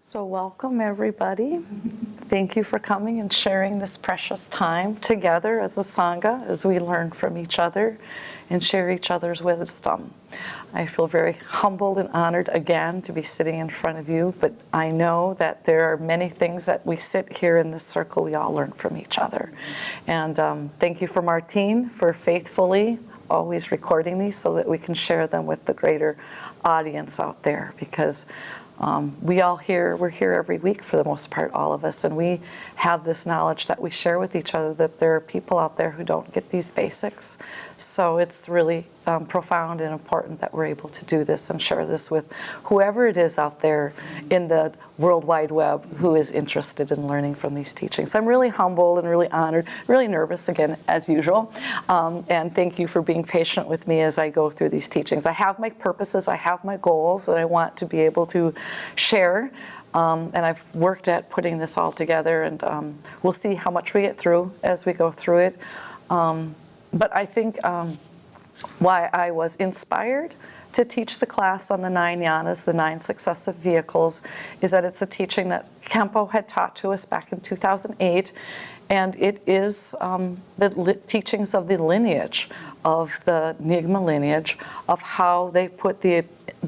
So welcome everybody. Thank you for coming and sharing this precious time together as a Sangha, as we learn from each other and share each other's wisdom. I feel very humbled and honored again to be sitting in front of you, but I know that there are many things that we sit here in this circle, we all learn from each other. And thank you for Martine for faithfully always recording these so that we can share them with the greater audience out there, because we're here every week for the most part, all of us, and we have this knowledge that we share with each other, that there are people out there who don't get these basics. So it's really profound and important that we're able to do this and share this with whoever it is out there in the World Wide Web who is interested in learning from these teachings. So I'm really humbled and really honored, really nervous again, as usual. And thank you for being patient with me as I go through these teachings. I have my purposes, I have my goals that I want to be able to share. And I've worked at putting this all together, and we'll see how much we get through as we go through it. But I think why I was inspired to teach the class on the Nine Yanas, the 9 successive vehicles, is that it's a teaching that Khenpo had taught to us back in 2008, and it is the teachings of the lineage, of the Nyingma lineage, of how they put the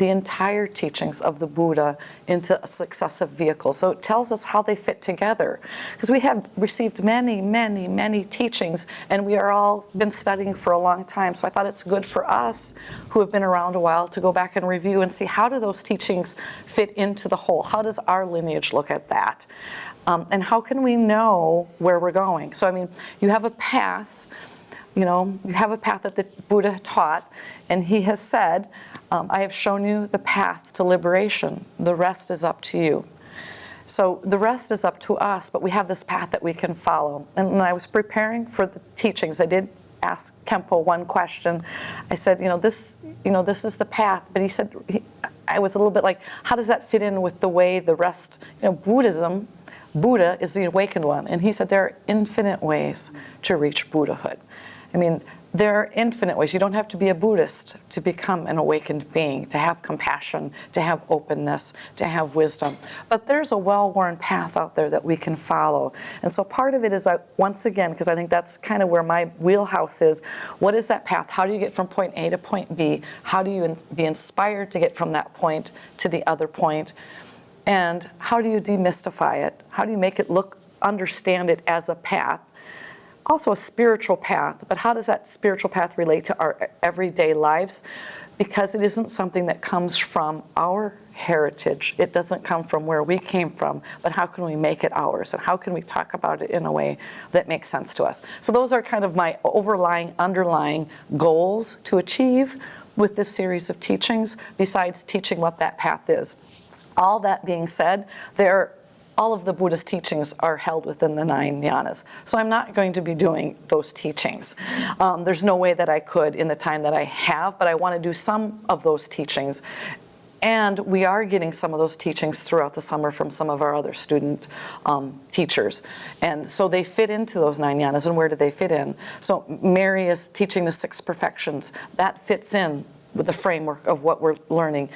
entire teachings of the Buddha into a successive vehicle. So it tells us how they fit together. Because we have received many, many, many teachings, and we are all been studying for a long time. So I thought it's good for us who have been around a while to go back and review and see, how do those teachings fit into the whole? How does our lineage look at that? And how can we know where we're going? So I mean, you have a path, you have a path that the Buddha taught, and he has said, I have shown you the path to liberation. The rest is up to you. So the rest is up to us, but we have this path that we can follow. And when I was preparing for the teachings, I did ask Khenpo one question. I said, this is the path. But he said, I was a little bit like, how does that fit in with the way the rest, Buddha is the awakened one. And he said, there are infinite ways to reach Buddhahood. I mean, there are infinite ways. You don't have to be a Buddhist to become an awakened being, to have compassion, to have openness, to have wisdom. But there's a well-worn path out there that we can follow. And so part of it is, once again, because I think that's kind of where my wheelhouse is, what is that path? How do you get from point A to point B? How do you be inspired to get from that point to the other point? And how do you demystify it? How do you make it understand it as a path? Also a spiritual path, but how does that spiritual path relate to our everyday lives? Because it isn't something that comes from our heritage. It doesn't come from where we came from, but how can we make it ours? And how can we talk about it in a way that makes sense to us? So those are kind of my underlying goals to achieve with this series of teachings, besides teaching what that path is. All that being said, all of the Buddhist teachings are held within the 9 yanas. So I'm not going to be doing those teachings. There's no way that I could in the time that I have, but I want to do some of those teachings. And we are getting some of those teachings throughout the summer from some of our other student teachers. And so they fit into those 9 yanas. And where do they fit in? So Mary is teaching the 6 perfections. That fits in with the framework of what we're learning.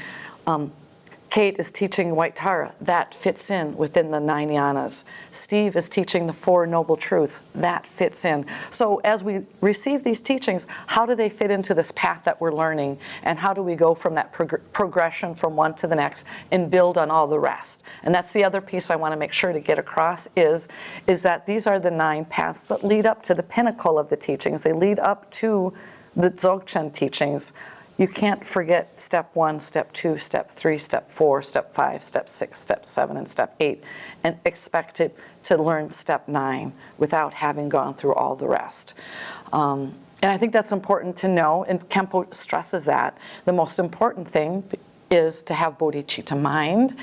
Kate is teaching White Tara. That fits in within the 9 yanas. Steve is teaching the 4 noble truths. That fits in. So as we receive these teachings, how do they fit into this path that we're learning? And how do we go from that progression from one to the next and build on all the rest? And that's the other piece I want to make sure to get across is that these are the 9 paths that lead up to the pinnacle of the teachings. They lead up to the Dzogchen teachings. You can't forget step 1, step 2, step 3, step 4, step 5, step 6, step 7, and step 8, and expect it to learn step 9 without having gone through all the rest. And I think that's important to know, and Khenpo stresses that. The most important thing is to have bodhicitta mind,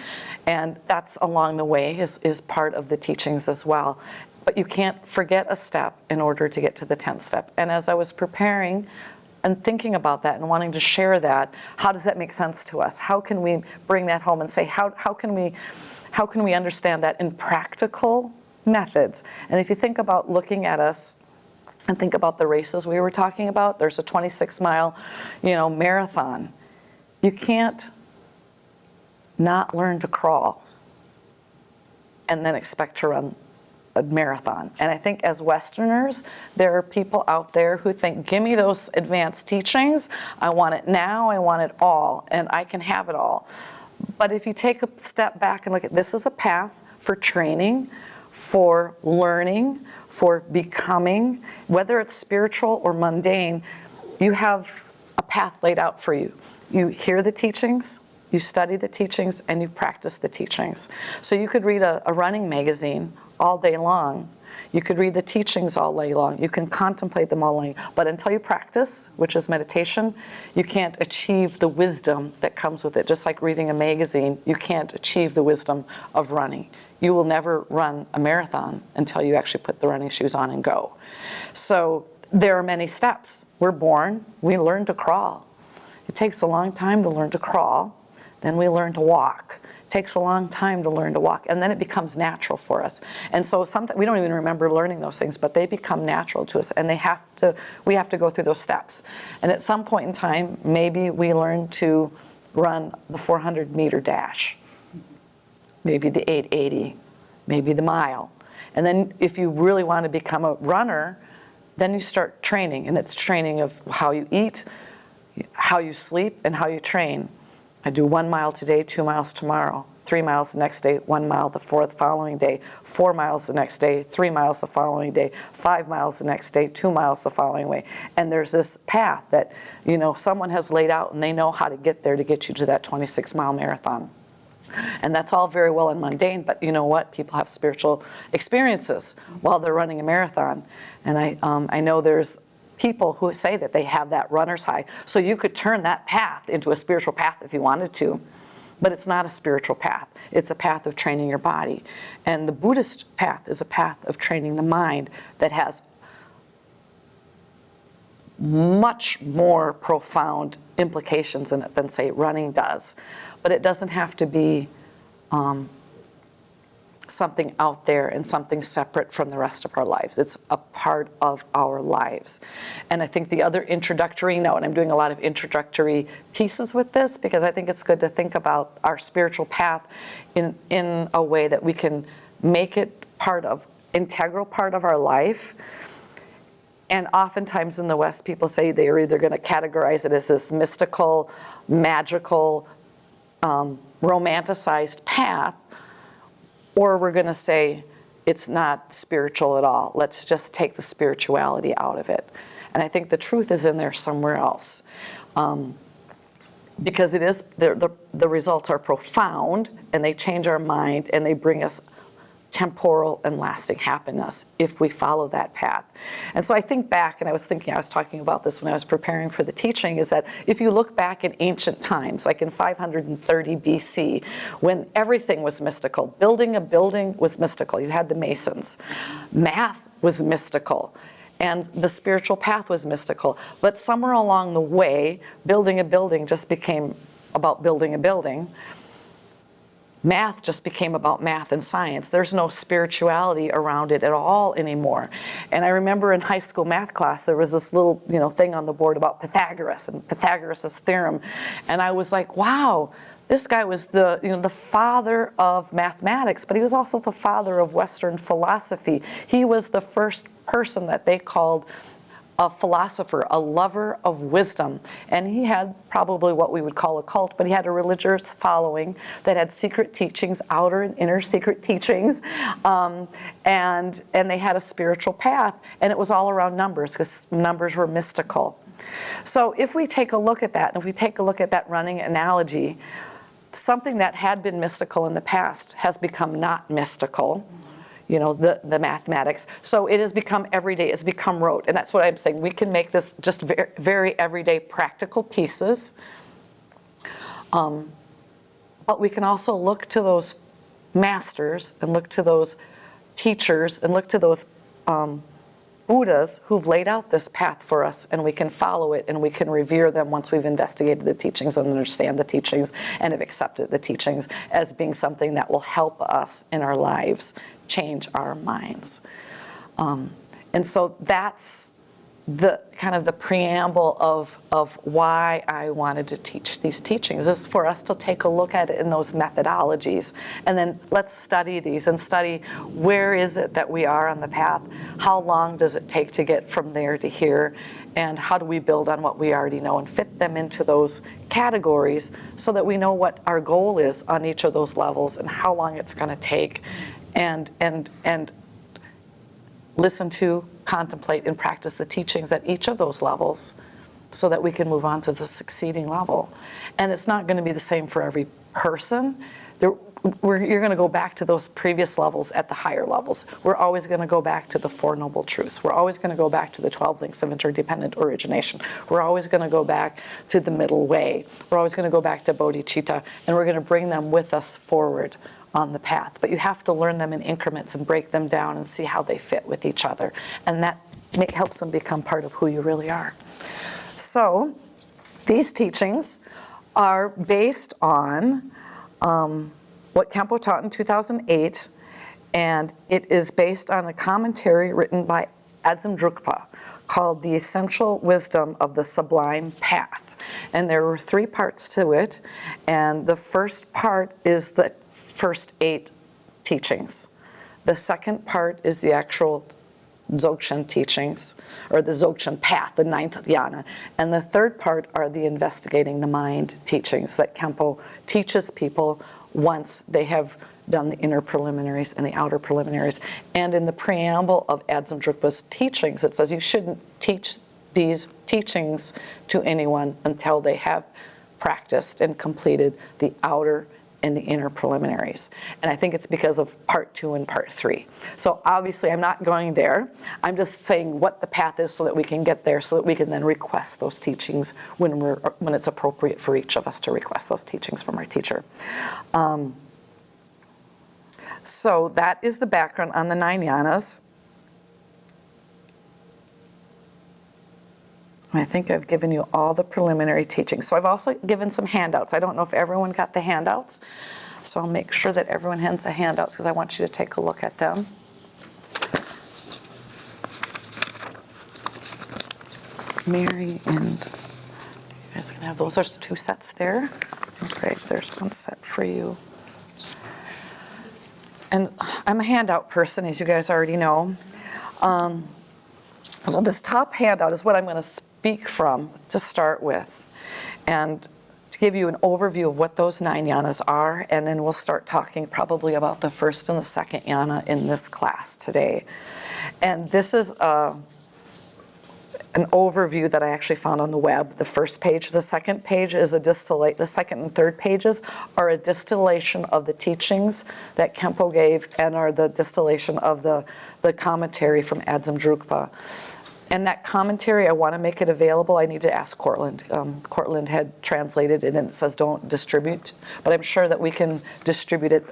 and that's along the way is part of the teachings as well. But you can't forget a step in order to get to the 10th step. And as I was preparing and thinking about that and wanting to share that, how does that make sense to us? How can we bring that home and say, how can we understand that in practical methods? And if you think about looking at us and think about the races we were talking about, there's a 26-mile, marathon. You can't not learn to crawl. and then expect to run a marathon. And I think as Westerners, there are people out there who think, give me those advanced teachings, I want it now, I want it all, and I can have it all. But if you take a step back and look at this is a path for training, for learning, for becoming, whether it's spiritual or mundane, you have a path laid out for you. You hear the teachings, you study the teachings, and you practice the teachings. So you could read a running magazine all day long. You could read the teachings all day long. You can contemplate them all day long. But until you practice, which is meditation, you can't achieve the wisdom that comes with it. Just like reading a magazine, you can't achieve the wisdom of running. You will never run a marathon until you actually put the running shoes on and go. So there are many steps. We're born, we learn to crawl. It takes a long time to learn to crawl. Then we learn to walk. It takes a long time to learn to walk, and then it becomes natural for us. And so sometimes we don't even remember learning those things, but they become natural to us, and we have to go through those steps. And at some point in time, maybe we learn to run the 400-meter dash, maybe the 880, maybe the mile. And then if you really want to become a runner, then you start training, and it's training of how you eat, how you sleep, and how you train. I do 1 mile today, 2 miles tomorrow, 3 miles the next day, 1 mile the following day, 4 miles the next day, 3 miles the following day, 5 miles the next day, 2 miles the following way. And there's this path that, someone has laid out, and they know how to get there to get you to that 26-mile marathon. And that's all very well and mundane, but you know what? People have spiritual experiences while they're running a marathon. And I know there's people who say that they have that runner's high. So you could turn that path into a spiritual path if you wanted to, but it's not a spiritual path. It's a path of training your body. And the Buddhist path is a path of training the mind that has much more profound implications in it than, say, running does. But it doesn't have to be something out there and something separate from the rest of our lives. It's a part of our lives. And I think the other introductory note, and I'm doing a lot of introductory pieces with this because I think it's good to think about our spiritual path in a way that we can make it integral part of our life. And oftentimes in the West, people say they are either going to categorize it as this mystical, magical, romanticized path, or we're going to say it's not spiritual at all. Let's just take the spirituality out of it. And I think the truth is in there somewhere else. Because it is the results are profound, and they change our mind, and they bring us temporal and lasting happiness if we follow that path. And so I think back, and I was talking about this when I was preparing for the teaching, is that if you look back in ancient times, like in 530 BC, when everything was mystical, building a building was mystical. You had the Masons. Math was mystical. And the spiritual path was mystical. But somewhere along the way, building a building just became about building a building. Math just became about math and science. There's no spirituality around it at all anymore. And I remember in high school math class, there was this little thing on the board about Pythagoras and Pythagoras' theorem. And I was like, wow, this guy was the father of mathematics, but he was also the father of Western philosophy. He was the first person that they called a philosopher, a lover of wisdom. And he had probably what we would call a cult, but he had a religious following that had secret teachings, outer and inner secret teachings, and they had a spiritual path, and it was all around numbers, because numbers were mystical. So if we take a look at that, and if we take a look at that running analogy, something that had been mystical in the past has become not mystical. The mathematics. So it has become everyday, it's become rote. And that's what I'm saying. We can make this just very, very everyday practical pieces. But we can also look to those masters and look to those teachers and look to those Buddhas who've laid out this path for us, and we can follow it, and we can revere them once we've investigated the teachings and understand the teachings and have accepted the teachings as being something that will help us in our lives change our minds. And so that's the kind of the preamble of why I wanted to teach these teachings is for us to take a look at it in those methodologies, and then let's study these and study where is it that we are on the path, how long does it take to get from there to here, and how do we build on what we already know and fit them into those categories so that we know what our goal is on each of those levels and how long it's going to take, and listen to, contemplate, and practice the teachings at each of those levels so that we can move on to the succeeding level. And it's not going to be the same for every person. You're going to go back to those previous levels at the higher levels. We're always going to go back to the Four Noble Truths. We're always going to go back to the 12 links of interdependent origination. We're always going to go back to the middle way. We're always going to go back to bodhicitta, and we're going to bring them with us forward on the path. But you have to learn them in increments and break them down and see how they fit with each other. And that helps them become part of who you really are. So these teachings are based on what Khenpo taught in 2008, and it is based on a commentary written by Adzim Drukpa called The Essential Wisdom of the Sublime Path. And there were 3 parts to it, and the first part is the first 8 teachings. The second part is the actual Dzogchen teachings, or the Dzogchen path, the 9th yana. And the third part are the investigating the mind teachings that Khenpo teaches people once they have done the inner preliminaries and the outer preliminaries. And in the preamble of Adzim Drukpa's teachings, it says you shouldn't teach these teachings to anyone until they have practiced and completed the outer and the inner preliminaries. And I think it's because of part 2 and part 3. So obviously I'm not going there. I'm just saying what the path is so that we can get there, so that we can then request those teachings when it's appropriate for each of us to request those teachings from our teacher. So that is the background on the 9 yanas. I think I've given you all the preliminary teachings. So I've also given some handouts. I don't know if everyone got the handouts, so I'll make sure that everyone has the handouts because I want you to take a look at them. Mary and you guys can have those. There's 2 sets there. Great, there's 1 set for you. And I'm a handout person, as you guys already know. So this top handout is what I'm going to speak from to start with, and to give you an overview of what those 9 yanas are, and then we'll start talking probably about the first and the second yana in this class today. And this is an overview that I actually found on the web. The first page, the second page is a distillate. The second and third pages are a distillation of the teachings that Khenpo gave and are the distillation of the commentary from Adzim Drukpa. And that commentary, I want to make it available. I need to ask Cortland. Cortland had translated it, and it says don't distribute, but I'm sure that we can distribute it.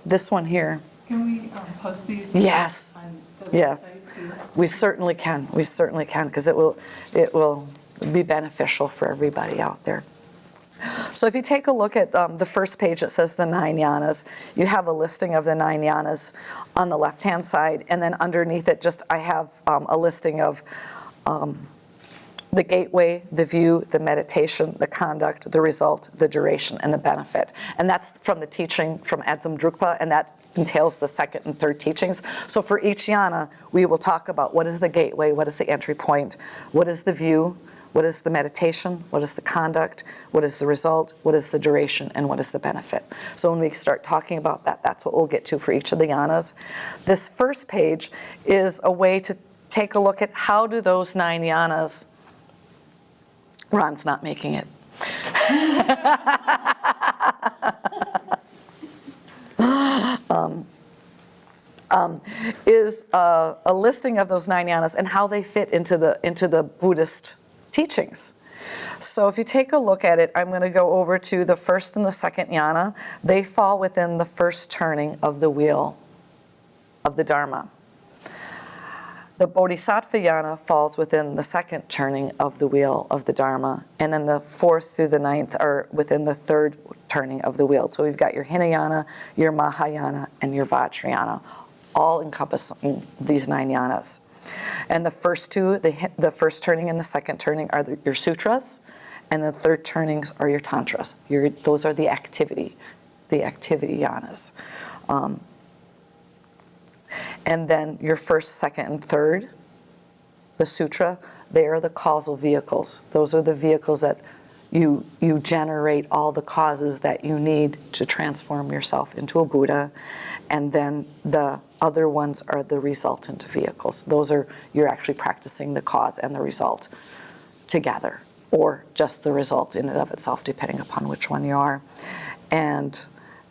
This one here. Can we post these? Yes. On the Yes. website too? We certainly can. We certainly can, because it will be beneficial for everybody out there. So if you take a look at the first page, it says the 9 yanas. You have a listing of the 9 yanas on the left-hand side, and then underneath it, I have a listing of the gateway, the view, the meditation, the conduct, the result, the duration, and the benefit. And that's from the teaching from Adzim Drukpa, and that entails the second and third teachings. So for each yana, we will talk about what is the gateway, what is the entry point, what is the view, what is the meditation, what is the conduct, what is the result, what is the duration, and what is the benefit. So when we start talking about that, that's what we'll get to for each of the yanas. This first page is a way to take a look at how do those 9 yanas, Ron's not making it. Is a listing of those 9 yanas and how they fit into the Buddhist teachings. So if you take a look at it, I'm going to go over to the first and the second yana. They fall within the first turning of the wheel of the Dharma. The Bodhisattva yana falls within the second turning of the wheel of the Dharma, and then the 4th through the 9th are within the third turning of the wheel. So we've got your Hinayana, your Mahayana, and your Vajrayana, all encompassing these 9 yanas. And the first two, the first turning and the second turning are your sutras, and the third turnings are your tantras. Those are the activity yanas. And then your first, second, and third, the sutra, they are the causal vehicles. Those are the vehicles that you generate all the causes that you need to transform yourself into a Buddha. And then the other ones are the resultant vehicles. Those are, you're actually practicing the cause and the result together, or just the result in and of itself, depending upon which one you are. And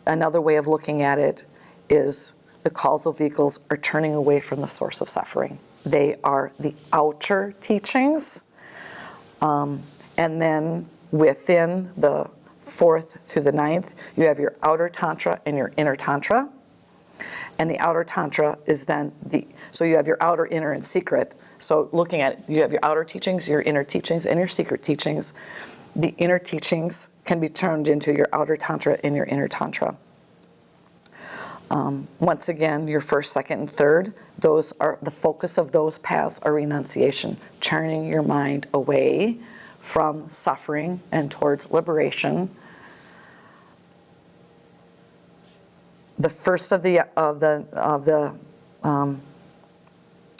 another way of looking at it is the causal vehicles are turning away from the source of suffering. They are the outer teachings. And then within the 4th through the 9th, you have your outer tantra and your inner tantra. And the outer tantra is then so you have your outer, inner, and secret. So looking at it, you have your outer teachings, your inner teachings, and your secret teachings. The inner teachings can be turned into your outer tantra and your inner tantra. Once again, your first, second, and third, those are the focus of those paths are renunciation, turning your mind away from suffering and towards liberation. The first of the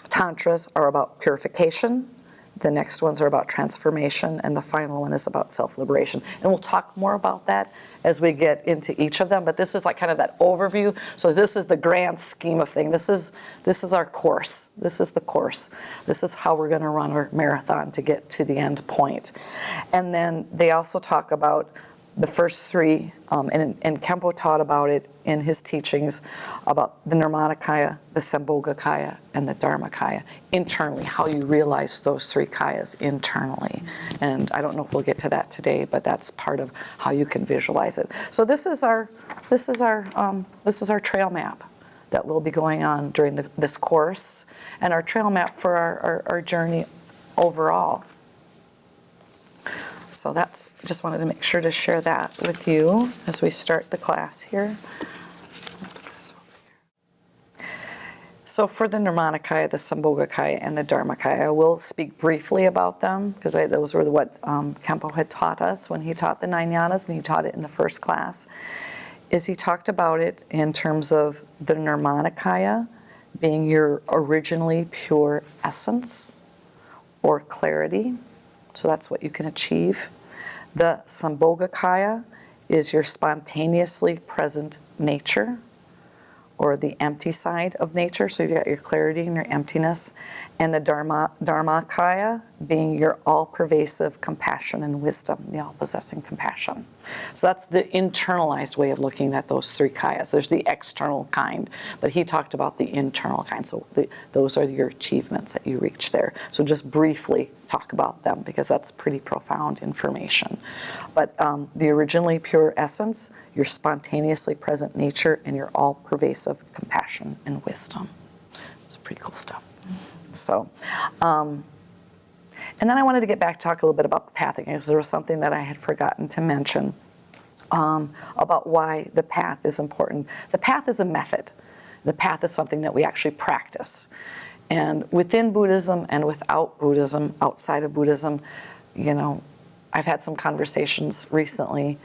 tantras are about purification. The next ones are about transformation, and the final one is about self-liberation. And we'll talk more about that as we get into each of them, but this is like kind of that overview. So this is the grand scheme of things. This is our course. This is the course. This is how we're going to run our marathon to get to the end point. And then they also talk about the first three, and Khenpo taught about it in his teachings about the Nirmanakaya, the Sambhogakaya, and the Dharmakaya. Internally, how you realize those three kayas internally. And I don't know if we'll get to that today, but that's part of how you can visualize it. So this is our trail map that we'll be going on during this course, and our trail map for our journey overall. So just wanted to make sure to share that with you as we start the class here. So for the Nirmanakaya, the Sambhogakaya, and the Dharmakaya, I will speak briefly about them because those were what Khenpo had taught us when he taught the Nine Yanas, and he taught it in the first class. He talked about it in terms of the Nirmanakaya being your originally pure essence or clarity. So that's what you can achieve. The Sambhogakaya is your spontaneously present nature, or the empty side of nature. So you've got your clarity and your emptiness. And the Dharmakaya being your all-pervasive compassion and wisdom, the all-possessing compassion. So that's the internalized way of looking at those three kayas. There's the external kind, but he talked about the internal kind. So those are your achievements that you reach there. So just briefly talk about them because that's pretty profound information. But the originally pure essence, your spontaneously present nature, and your all-pervasive compassion and wisdom. It's pretty cool stuff. So, and then I wanted to get back to talk a little bit about the path again, because there was something that I had forgotten to mention about why the path is important. The path is a method. The path is something that we actually practice. And within Buddhism and without Buddhism, outside of Buddhism, I've had some conversations recently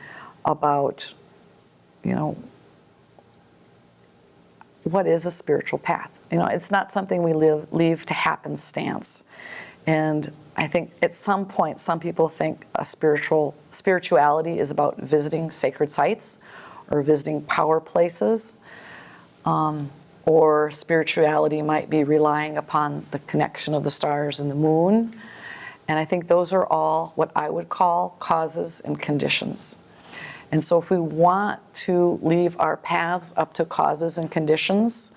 about, what is a spiritual path? It's not something we leave to happenstance. And I think at some point, some people think spirituality is about visiting sacred sites or visiting power places, or spirituality might be relying upon the connection of the stars and the moon. And I think those are all what I would call causes and conditions. And so if we want to leave our paths up to causes and conditions,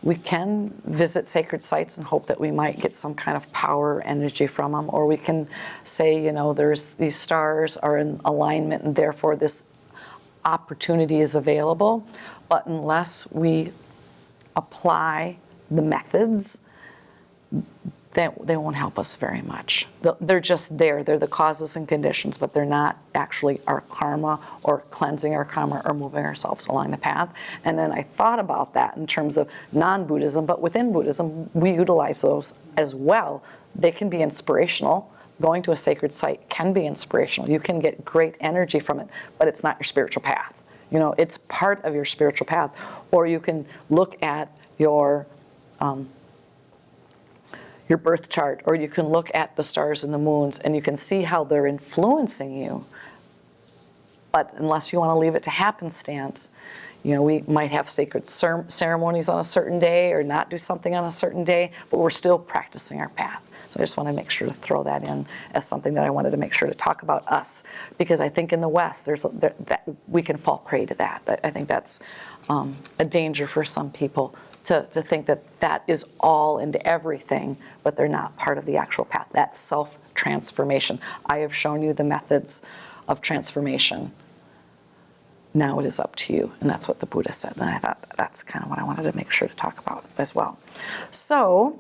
we can visit sacred sites and hope that we might get some kind of power or energy from them. Or we can say, there's these stars are in alignment and therefore this opportunity is available. But unless we apply the methods, they won't help us very much. They're just there. They're the causes and conditions, but they're not actually our karma or cleansing our karma or moving ourselves along the path. And then I thought about that in terms of non-Buddhism, but within Buddhism, we utilize those as well. They can be inspirational. Going to a sacred site can be inspirational. You can get great energy from it, but it's not your spiritual path. You know, it's part of your spiritual path. Or you can look at your birth chart, or you can look at the stars and the moons, and you can see how they're influencing you. But unless you want to leave it to happenstance, you know, we might have sacred ceremonies on a certain day or not do something on a certain day, but we're still practicing our path. So I just want to make sure to throw that in as something that I wanted to make sure to talk about us, because I think in the West that we can fall prey to that. I think that's a danger for some people to think that that is all into everything, but they're not part of the actual path. That's self-transformation. I have shown you the methods of transformation. Now it is up to you. And that's what the Buddha said. And I thought that's kind of what I wanted to make sure to talk about as well. So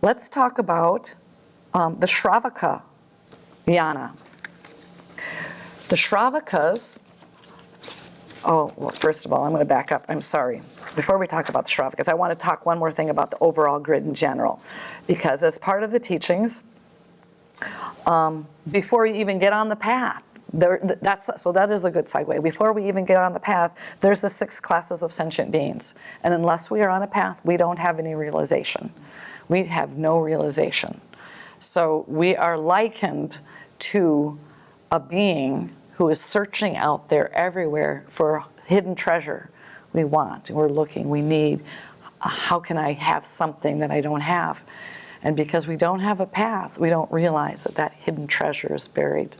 let's talk about the shravaka yana. The shravakas, well, first of all, I'm going to back up. I'm sorry. Before we talk about the shravakas, I want to talk one more thing about the overall grid in general. Because as part of the teachings, before you even get on the path, so that is a good segue. Before we even get on the path, there's the 6 classes of sentient beings. And unless we are on a path, we don't have any realization. We have no realization. So we are likened to a being who is searching out there everywhere for hidden treasure. We want, we're looking, we need, how can I have something that I don't have? And because we don't have a path, we don't realize that that hidden treasure is buried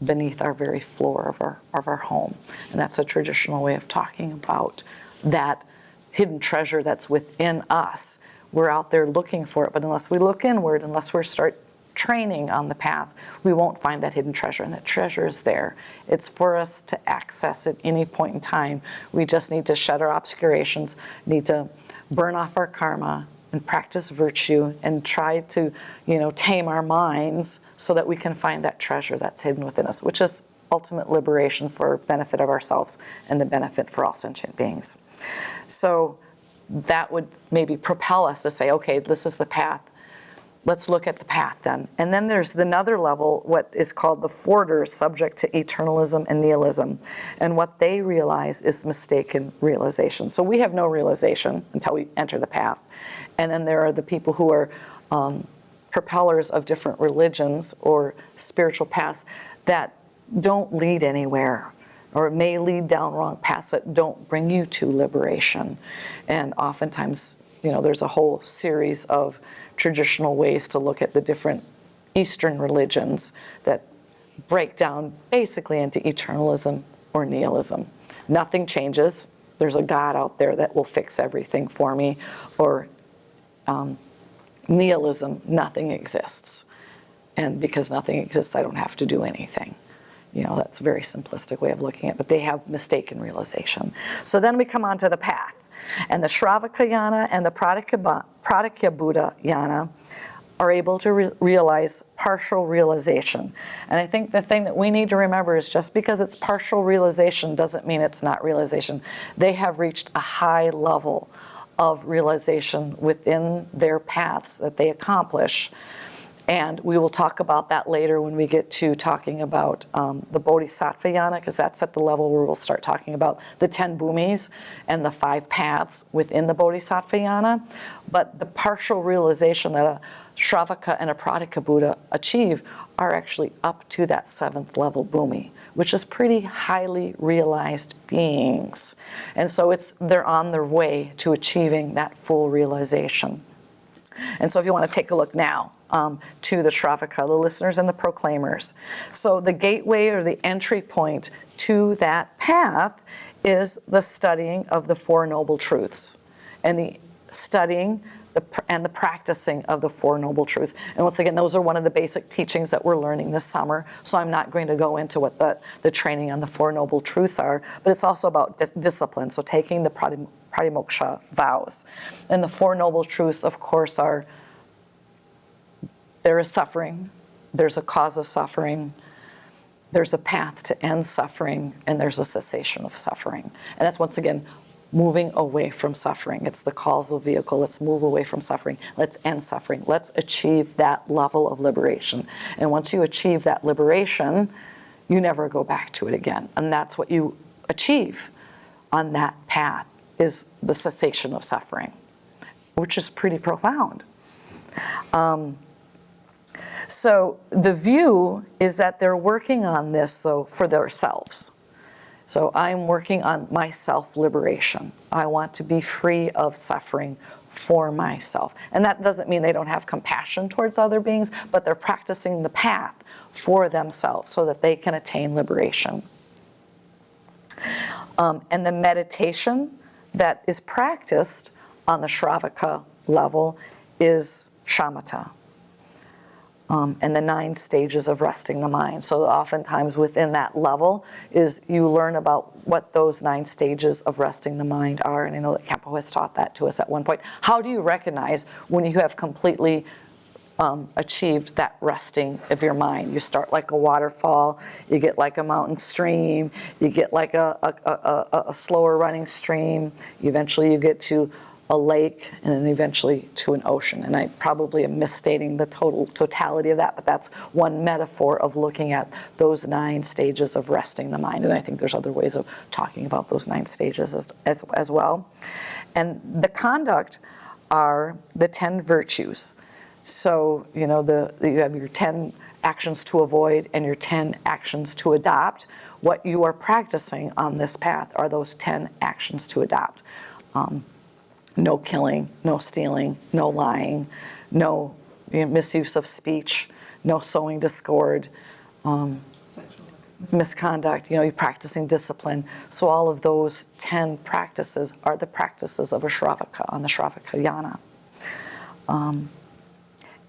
beneath our very floor of our home. And that's a traditional way of talking about that hidden treasure that's within us. We're out there looking for it, but unless we look inward, unless we start training on the path, we won't find that hidden treasure, and that treasure is there. It's for us to access at any point in time. We just need to shed our obscurations, need to burn off our karma, and practice virtue, and try to, tame our minds so that we can find that treasure that's hidden within us, which is ultimate liberation for benefit of ourselves and the benefit for all sentient beings. So that would maybe propel us to say, okay, this is the path. Let's look at the path then. And then there's another level, what is called the Forders, subject to eternalism and nihilism. And what they realize is mistaken realization. So we have no realization until we enter the path. And then there are the people who are propellers of different religions or spiritual paths that don't lead anywhere, or may lead down wrong paths that don't bring you to liberation. And oftentimes, there's a whole series of traditional ways to look at the different Eastern religions that break down basically into eternalism or nihilism. Nothing changes. There's a God out there that will fix everything for me. Or nihilism, nothing exists. And because nothing exists, I don't have to do anything. That's a very simplistic way of looking at it, but they have mistaken realization. So then we come on to the path. And the shravaka yana and the pratyekabuddha yana are able to realize partial realization. And I think the thing that we need to remember is just because it's partial realization doesn't mean it's not realization. They have reached a high level of realization within their paths that they accomplish. And we will talk about that later when we get to talking about the Bodhisattva yana, because that's at the level where we'll start talking about the 10 bhumis and the 5 paths within the Bodhisattva yana. But the partial realization that a shravaka and a pratyekabuddha achieve are actually up to that 7th level bhumi, which is pretty highly realized beings. And so they're on their way to achieving that full realization. And so if you want to take a look now to the shravaka, the listeners and the proclaimers. So the gateway or the entry point to that path is the studying of the Four Noble Truths and the studying and the practicing of the Four Noble Truths. And once again, those are one of the basic teachings that we're learning this summer. So I'm not going to go into what the training on the Four Noble Truths are, but it's also about discipline. So taking the pratimoksha vows. And the Four Noble Truths, of course, are there is suffering, there's a cause of suffering, there's a path to end suffering, and there's a cessation of suffering. And that's, once again, moving away from suffering. It's the causal vehicle. Let's move away from suffering. Let's end suffering. Let's achieve that level of liberation. And once you achieve that liberation, you never go back to it again. And that's what you achieve on that path, is the cessation of suffering, which is pretty profound. So the view is that they're working on this, though, for themselves. So I'm working on my self-liberation. I want to be free of suffering for myself. And that doesn't mean they don't have compassion towards other beings, but they're practicing the path for themselves so that they can attain liberation. And the meditation that is practiced on the shravaka level is shamatha. And the 9 stages of resting the mind. So oftentimes within that level is you learn about what those 9 stages of resting the mind are. And I know that Khenpo has taught that to us at one point. How do you recognize when you have completely achieved that resting of your mind? You start like a waterfall, you get like a mountain stream, you get like a slower running stream, eventually you get to a lake, and then eventually to an ocean. And I probably am misstating the totality of that, but that's one metaphor of looking at those 9 stages of resting the mind. And I think there's other ways of talking about those 9 stages as well. And the conduct are the 10 virtues. So, you know, you have your 10 actions to avoid and your 10 actions to adopt. What you are practicing on this path are those 10 actions to adopt. No killing, no stealing, no lying, no misuse of speech, no sowing discord, misconduct, you're practicing discipline. So all of those 10 practices are the practices of a shravaka, on the shravaka yana.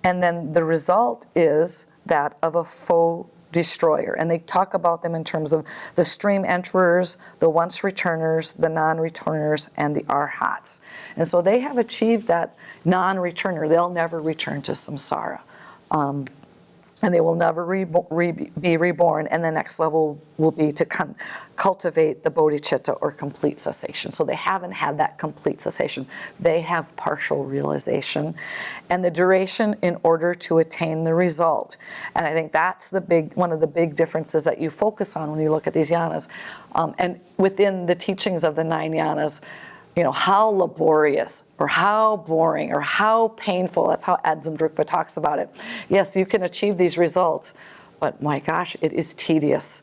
And then the result is that of a faux destroyer. And they talk about them in terms of the stream enterers, the once returners, the non-returners, and the arhats. And so they have achieved that non-returner. They'll never return to samsara. And they will never be reborn. And the next level will be to cultivate the bodhicitta, or complete cessation. So they haven't had that complete cessation. They have partial realization. And the duration in order to attain the result. And I think that's one of the big differences that you focus on when you look at these yanas. And within the teachings of the 9 yanas, how laborious or how boring or how painful, that's how Adzim Drukpa talks about it. Yes, you can achieve these results, but my gosh, it is tedious.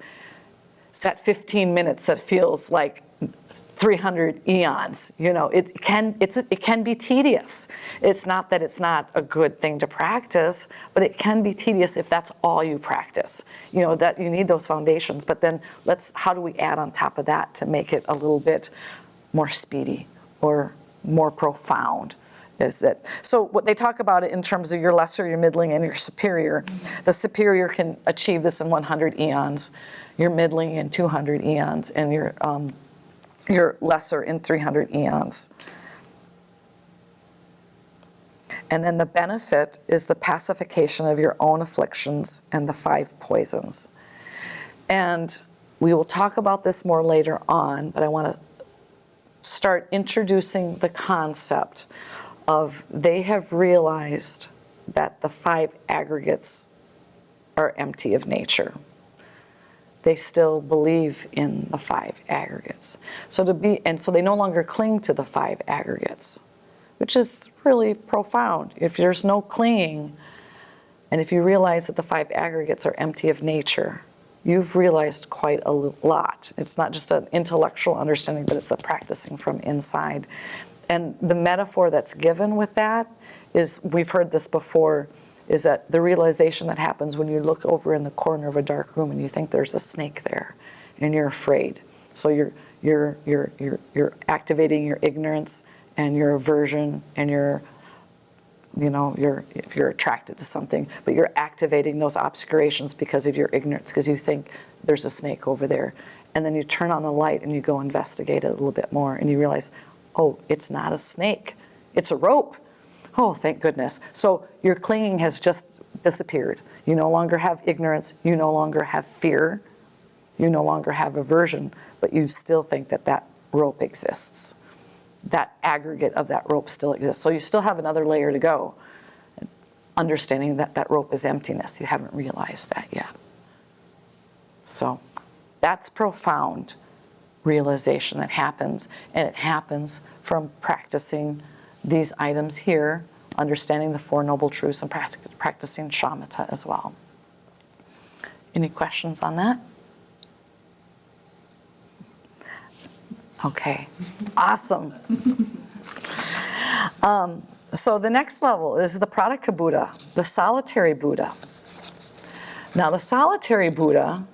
It's that 15 minutes that feels like 300 eons. It can be tedious. It's not that it's not a good thing to practice, but it can be tedious if that's all you practice. That you need those foundations, but then how do we add on top of that to make it a little bit more speedy or more profound? So what they talk about it in terms of your lesser, your middling, and your superior. The superior can achieve this in 100 eons, your middling in 200 eons, and your lesser in 300 eons. And then the benefit is the pacification of your own afflictions and the 5 poisons. And we will talk about this more later on, but I want to start introducing the concept of they have realized that the 5 aggregates are empty of nature. They still believe in the 5 aggregates. So they no longer cling to the 5 aggregates, which is really profound. If there's no clinging, and if you realize that the 5 aggregates are empty of nature, you've realized quite a lot. It's not just an intellectual understanding, but it's a practicing from inside. And the metaphor that's given with that is, we've heard this before, is that the realization that happens when you look over in the corner of a dark room and you think there's a snake there, and you're afraid. So you're activating your ignorance and your aversion and if you're attracted to something, but you're activating those obscurations because of your ignorance, because you think there's a snake over there. And then you turn on the light and you go investigate it a little bit more, and you realize, oh, it's not a snake, it's a rope. Oh, thank goodness. So your clinging has just disappeared. You no longer have ignorance, you no longer have fear, you no longer have aversion, but you still think that that rope exists. That aggregate of that rope still exists. So you still have another layer to go, understanding that that rope is emptiness. You haven't realized that yet. So that's profound realization that happens, and it happens from practicing these items here, understanding the Four Noble Truths, and practicing shamatha as well. Any questions on that? Okay, awesome. So the next level is the pratyekabuddha, the solitary Buddha. Now the solitary Buddha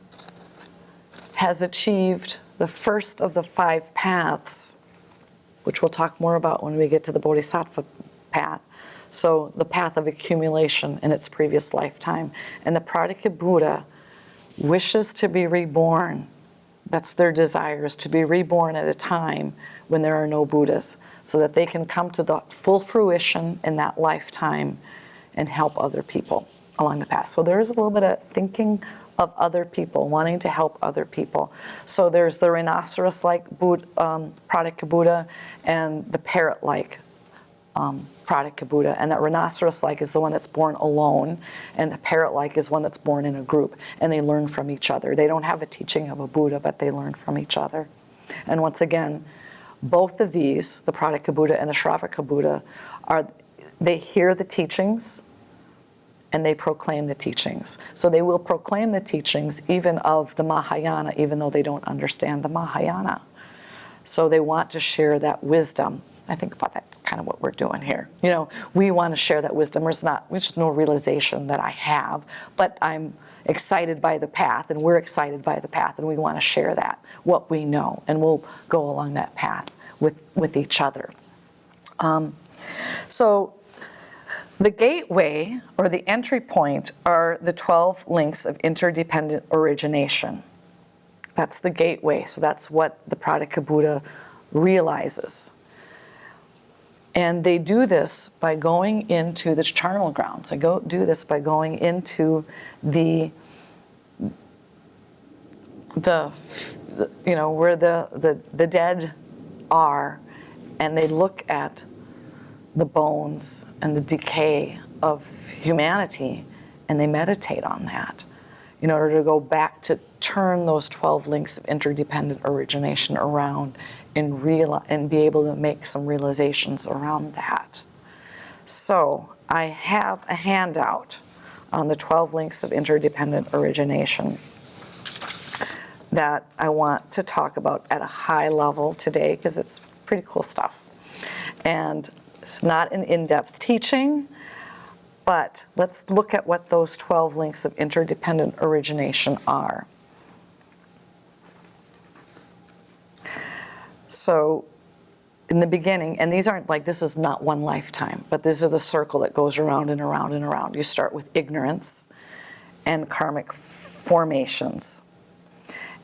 has achieved the first of the 5 paths, which we'll talk more about when we get to the Bodhisattva path. So the path of accumulation in its previous lifetime. And the pratyekabuddha wishes to be reborn. That's their desire, is to be reborn at a time when there are no Buddhas, so that they can come to the full fruition in that lifetime and help other people along the path. So there is a little bit of thinking of other people, wanting to help other people. So there's the rhinoceros-like pratyekabuddha and the parrot-like pratyekabuddha. And that rhinoceros-like is the one that's born alone, and the parrot-like is one that's born in a group, and they learn from each other. They don't have a teaching of a Buddha, but they learn from each other. And once again, both of these, the pratyekabuddha and the shravaka Buddha, they hear the teachings and they proclaim the teachings. So they will proclaim the teachings even of the Mahayana, even though they don't understand the Mahayana. So they want to share that wisdom. I think about that's kind of what we're doing here. You know, we want to share that wisdom. There's no realization that I have, but I'm excited by the path, and we're excited by the path, and we want to share that, what we know, and we'll go along that path with each other. So the gateway, or the entry point, are the 12 links of interdependent origination. That's the gateway. So that's what the pratyekabuddha realizes. And they do this by going into the charnel grounds. They do this by going into the where the dead are, and they look at the bones and the decay of humanity, and they meditate on that in order to go back to turn those 12 links of interdependent origination around and be able to make some realizations around that. So I have a handout on the 12 links of interdependent origination that I want to talk about at a high level today, because it's pretty cool stuff. And it's not an in-depth teaching, but let's look at what those 12 links of interdependent origination are. So in the beginning, and these aren't like, this is not one lifetime, but this is the circle that goes around and around and around. You start with ignorance and karmic formations.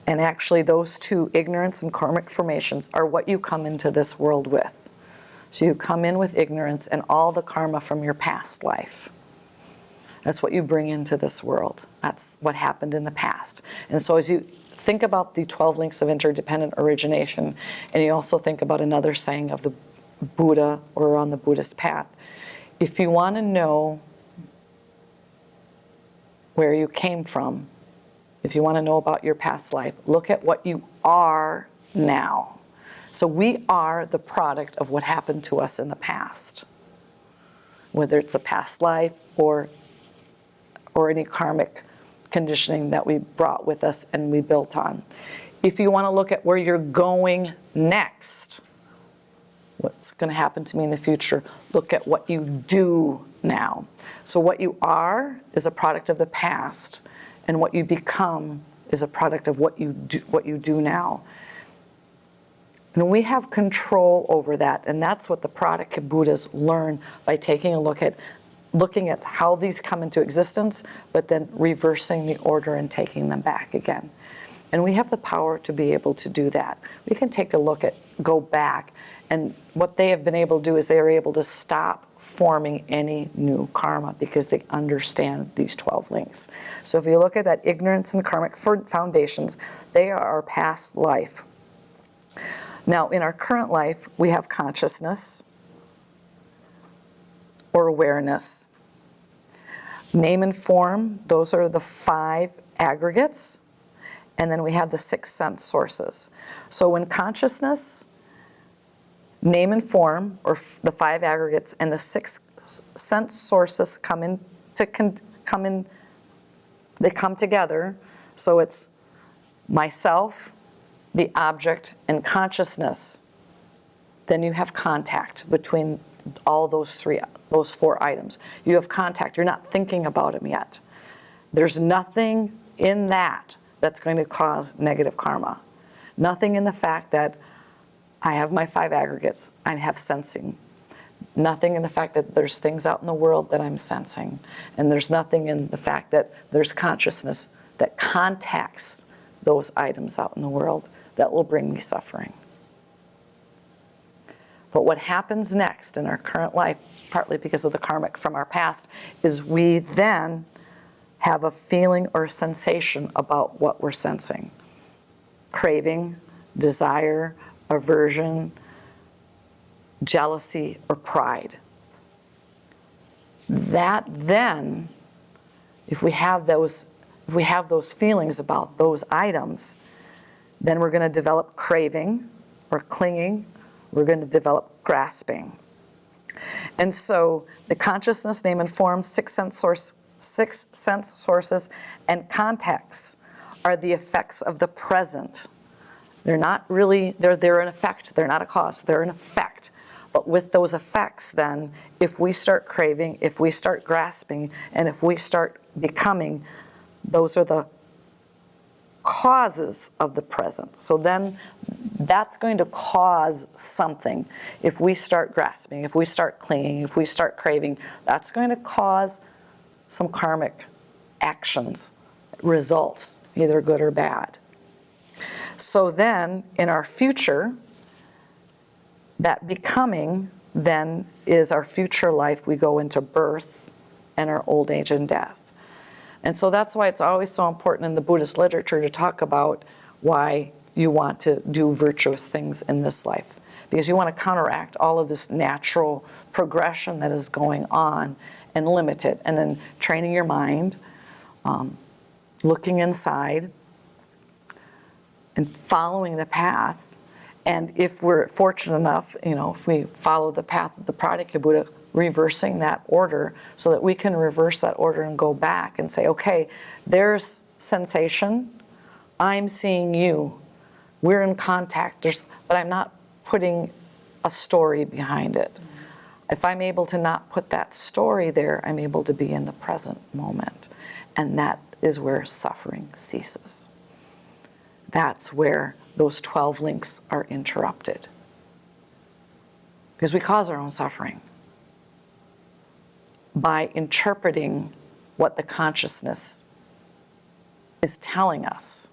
And actually those two, ignorance and karmic formations, are what you come into this world with. So you come in with ignorance and all the karma from your past life. That's what you bring into this world. That's what happened in the past. And so as you think about the 12 links of interdependent origination, and you also think about another saying of the Buddha or on the Buddhist path, if you want to know where you came from, if you want to know about your past life, look at what you are now. So we are the product of what happened to us in the past, whether it's a past life or any karmic conditioning that we brought with us and we built on. If you want to look at where you're going next, what's going to happen to me in the future, look at what you do now. So what you are is a product of the past, and what you become is a product of what you do now. And we have control over that, and that's what the pratyekabuddhas learn by taking a look at looking at how these come into existence, but then reversing the order and taking them back again. And we have the power to be able to do that. We can take a look at, go back, and what they have been able to do is they are able to stop forming any new karma because they understand these 12 links. So if you look at that ignorance and karmic foundations, they are our past life. Now, in our current life, we have consciousness or awareness. Name and form, those are the 5 aggregates. And then we have the 6 sense sources. So when consciousness, name and form, or the 5 aggregates, and the 6 sense sources they come together. So it's myself, the object, and consciousness. Then you have contact between all those 4 items. You have contact. You're not thinking about them yet. There's nothing in that that's going to cause negative karma. Nothing in the fact that I have my 5 aggregates, I have sensing. Nothing in the fact that there's things out in the world that I'm sensing. And there's nothing in the fact that there's consciousness that contacts those items out in the world that will bring me suffering. But what happens next in our current life, partly because of the karmic from our past, is we then have a feeling or a sensation about what we're sensing. Craving, desire, aversion, jealousy, or pride. That then, if we have those feelings about those items, then we're going to develop craving or clinging. We're going to develop grasping. And so the consciousness, name and form, 6 sense sources, and contacts are the effects of the present. They're not really, they're an effect. They're not a cause. They're an effect. But with those effects then, if we start craving, if we start grasping, and if we start becoming, those are the causes of the present. So then that's going to cause something. If we start grasping, if we start clinging, if we start craving, that's going to cause some karmic actions, results, either good or bad. So then, in our future, that becoming then is our future life. We go into birth and our old age and death. And so that's why it's always so important in the Buddhist literature to talk about why you want to do virtuous things in this life. Because you want to counteract all of this natural progression that is going on and limit it. And then training your mind, looking inside, and following the path. And if we're fortunate enough, if we follow the path of the pratyekabuddha, reversing that order so that we can reverse that order and go back and say, okay, there's sensation, I'm seeing you, we're in contact, but I'm not putting a story behind it. If I'm able to not put that story there, I'm able to be in the present moment. And that is where suffering ceases. That's where those 12 links are interrupted. Because we cause our own suffering by interpreting what the consciousness is telling us.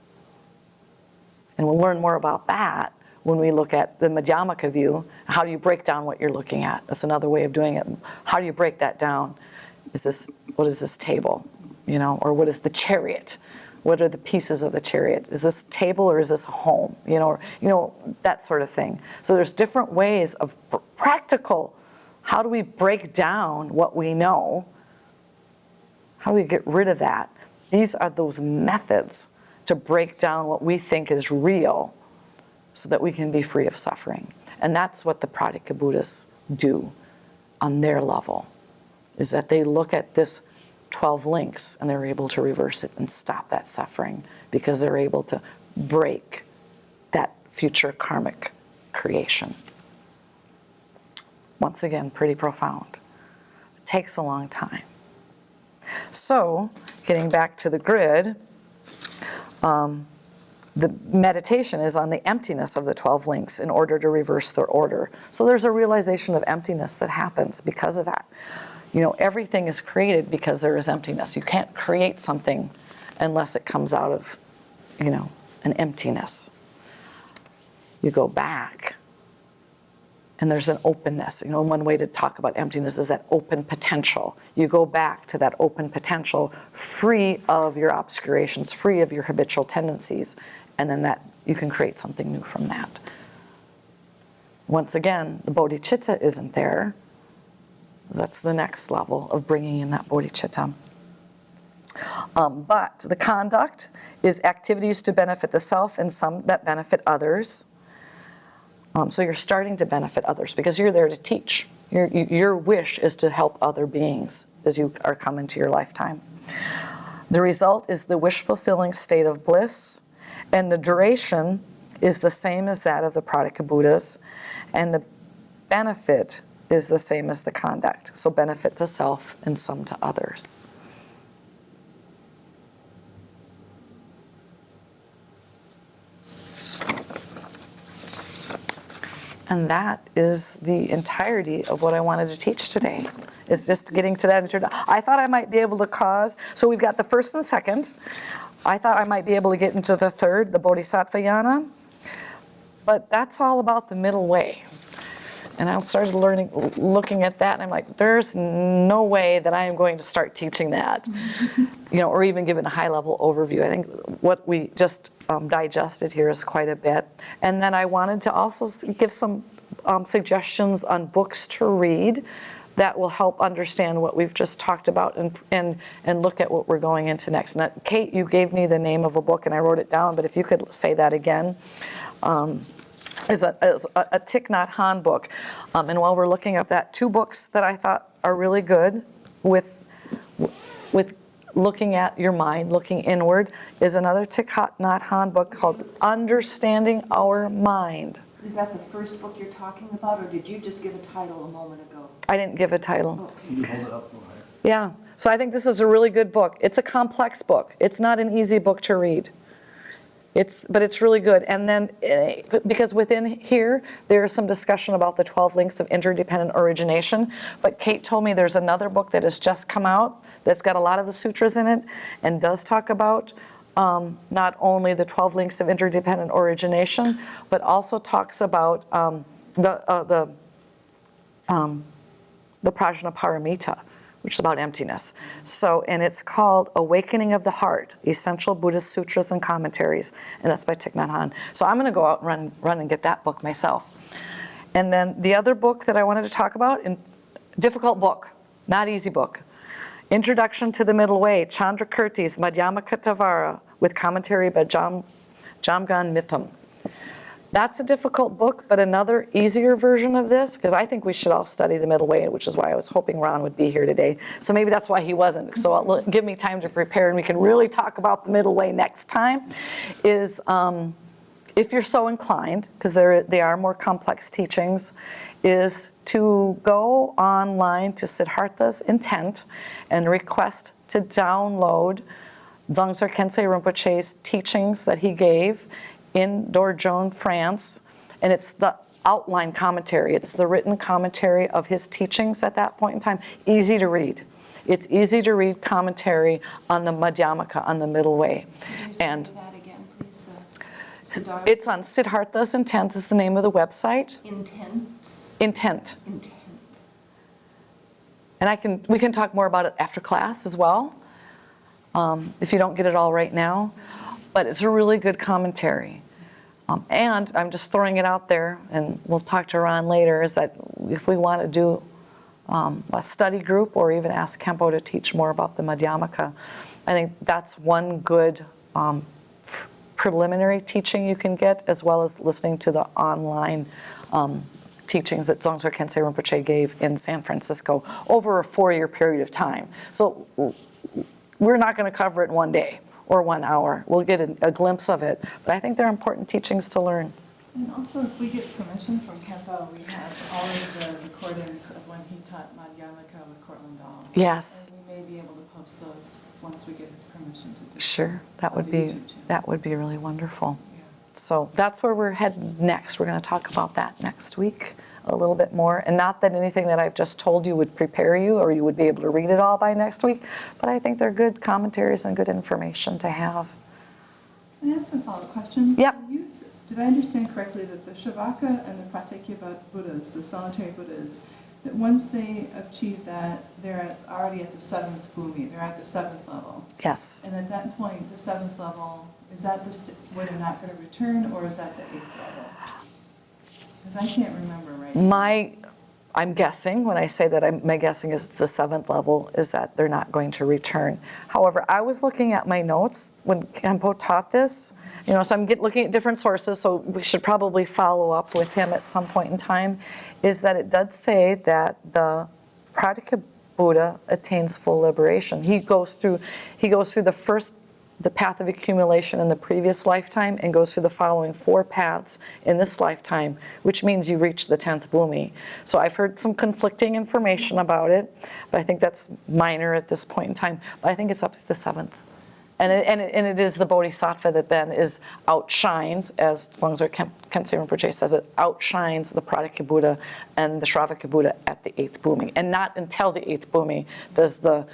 And we'll learn more about that when we look at the Madhyamaka view. How do you break down what you're looking at? That's another way of doing it. How do you break that down? What is this table? Or what is the chariot? What are the pieces of the chariot? Is this a table or is this a home? That sort of thing. So there's different ways of practical. How do we break down what we know? How do we get rid of that? These are those methods to break down what we think is real so that we can be free of suffering. And that's what the pratyekabuddhas do on their level, is that they look at this 12 links and they're able to reverse it and stop that suffering because they're able to break that future karmic creation. Once again, pretty profound. It takes a long time. So, getting back to the grid, the meditation is on the emptiness of the 12 links in order to reverse their order. So there's a realization of emptiness that happens because of that. Everything is created because there is emptiness. You can't create something unless it comes out of, an emptiness. You go back, and there's an openness. You know, one way to talk about emptiness is that open potential. You go back to that open potential, free of your obscurations, free of your habitual tendencies, and then that you can create something new from that. Once again, the bodhicitta isn't there. That's the next level of bringing in that bodhicitta. But the conduct is activities to benefit the self and some that benefit others. So you're starting to benefit others because you're there to teach. Your wish is to help other beings as you are coming to your lifetime. The result is the wish-fulfilling state of bliss, and the duration is the same as that of the pratyekabuddhas, and the benefit is the same as the conduct. So benefit to self and some to others. And that is the entirety of what I wanted to teach today. It's just getting to that introduction. I thought I might be able to so we've got the first and second. I thought I might be able to get into the third, the Bodhisattva yana. But that's all about the middle way. And I started looking at that, and I'm like, there's no way that I am going to start teaching that, or even giving a high-level overview. I think what we just digested here is quite a bit. And then I wanted to also give some suggestions on books to read that will help understand what we've just talked about and look at what we're going into next. Now, Kate, you gave me the name of a book, and I wrote it down, but if you could say that again. Is a Thich Nhat Hanh book. And while we're looking up that, two books that I thought are really good with looking at your mind, looking inward, is another Thich Nhat Hanh book called Understanding Our Mind. Is that the first book you're talking about, or did you just give a title a moment ago? I didn't give a title. Okay. Can you hold it up a little higher? Yeah. So I think this is a really good book. It's a complex book. It's not an easy book to read. But it's really good. And then, because within here, there's some discussion about the 12 links of interdependent origination. But Kate told me there's another book that has just come out that's got a lot of the sutras in it and does talk about not only the 12 links of interdependent origination, but also talks about the Prajnaparamita, which is about emptiness. So, and it's called Awakening of the Heart, Essential Buddhist Sutras and Commentaries, and that's by Thich Nhat Hanh. So I'm going to go out and run and get that book myself. And then the other book that I wanted to talk about, difficult book, not easy book, Introduction to the Middle Way, Chandrakirti's Madhyamakatavara, with commentary by Jamgon Mipham. That's a difficult book, but another easier version of this, because I think we should all study the middle way, which is why I was hoping Ron would be here today. So maybe that's why he wasn't. So give me time to prepare, and we can really talk about the middle way next time, is if you're so inclined, because they are more complex teachings, is to go online to Siddhartha's Intent and request to download Dzongzor Khyentse Rinpoche's teachings that he gave in Dordogne, France, and it's the outline commentary. It's the written commentary of his teachings at that point in time. Easy to read. It's easy to read commentary on the Madhyamaka, on the middle way. Can you say And that again, please? The it's on Siddhartha's Intent is the name of the website. Intent. And we can talk more about it after class as well, if you don't get it all right now. But it's a really good commentary. And I'm just throwing it out there, and we'll talk to Ron later, is that if we want to do a study group or even ask Khenpo to teach more about the Madhyamaka, I think that's one good preliminary teaching you can get, as well as listening to the online teachings that Dzongzor Khyentse Rinpoche gave in San Francisco over a 4-year period of time. So we're not going to cover it in one day or 1 hour. We'll get a glimpse of it. But I think they're important teachings to learn. And also, if we get permission from Khenpo, we have all of the recordings of when he taught Madhyamaka with Cortland Dahl. Yes. And we may be able to post those once we get his permission to do Sure. That on would the be YouTube channel. that would be really wonderful. Yeah. So that's where we're headed next. We're going to talk about that next week a little bit more. And not that anything that I've just told you would prepare you or you would be able to read it all by next week, but I think they're good commentaries and good information to have. Can I ask a follow-up question? Yep. Did I understand correctly that the shravaka and the pratyekabuddhas, the solitary Buddhas, that once they achieve that, they're already at the seventh bhumi, they're at the seventh level? Yes. And at that point, the seventh level, is that where they're not going to return, or is that the eighth level? Because I can't remember right. I'm guessing, when I say that, my guessing is the seventh level is that they're not going to return. However, I was looking at my notes when Khenpo taught this, so I'm looking at different sources, so we should probably follow up with him at some point in time, is that it does say that the pratyekabuddha attains full liberation. He goes through the path of accumulation in the previous lifetime and goes through the following 4 paths in this lifetime, which means you reach the 10th bhumi. So I've heard some conflicting information about it, but I think that's minor at this point in time. But I think it's up to the 7th. And it is the Bodhisattva that then outshines, as Longzor Khyentse Rinpoche says, it outshines the pratyekabuddha and the shravaka Buddha at the 8th bhumi. And not until the 8th bhumi does the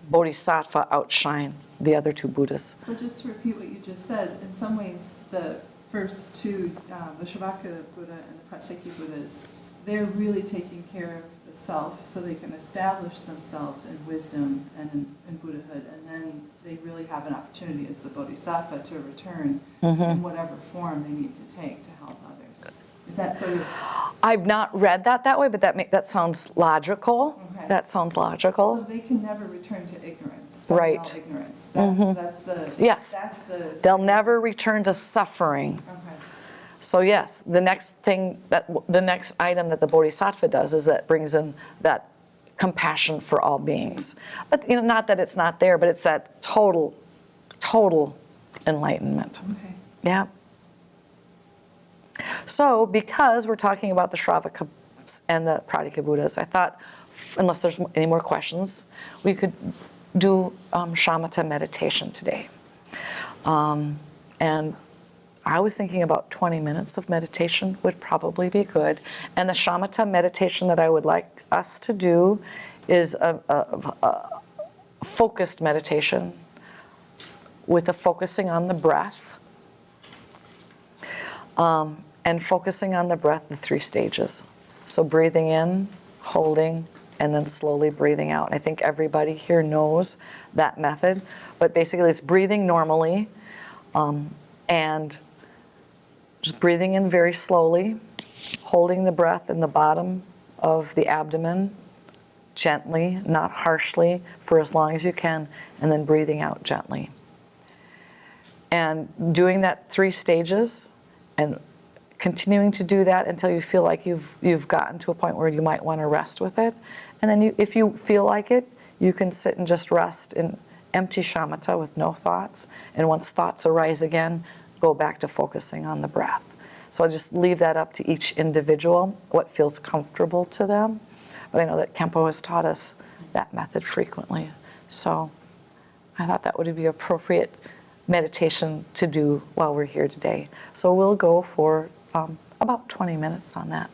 Bodhisattva outshine the other 2 Buddhas. So just to repeat what you just said, in some ways the first 2, the shravaka Buddha and the pratyeka Buddhas, they're really taking care of the self so they can establish themselves in wisdom and in Buddhahood, and then they really have an opportunity as the Bodhisattva to return in whatever form they need to take to help others. Is that sort of... I've not read that way, but that sounds logical. Okay. That sounds logical. So they can never return to ignorance. Right. Fundamental ignorance. That's the... Yes. That's the... They'll never return to suffering. Okay. So yes, the next item that the Bodhisattva does is that brings in that compassion for all beings. But not that it's not there, but it's that total enlightenment. Okay. Yeah. So because we're talking about the Shravakas and the Pratyekabuddhas, I thought, unless there's any more questions, we could do shamatha meditation today. And I was thinking about 20 minutes of meditation would probably be good. And the shamatha meditation that I would like us to do is a focused meditation with a focusing on the breath. And focusing on the breath, the 3 stages. So breathing in, holding, and then slowly breathing out. I think everybody here knows that method, but basically it's breathing normally, and just breathing in very slowly, holding the breath in the bottom of the abdomen, gently, not harshly, for as long as you can, and then breathing out gently. And doing that 3 stages, and continuing to do that until you feel like you've gotten to a point where you might want to rest with it. And then if you feel like it, you can sit and just rest in empty shamatha with no thoughts. And once thoughts arise again, go back to focusing on the breath. So I'll just leave that up to each individual, what feels comfortable to them. But I know that Khenpo has taught us that method frequently. So I thought that would be appropriate meditation to do while we're here today. So we'll go for about 20 minutes on that.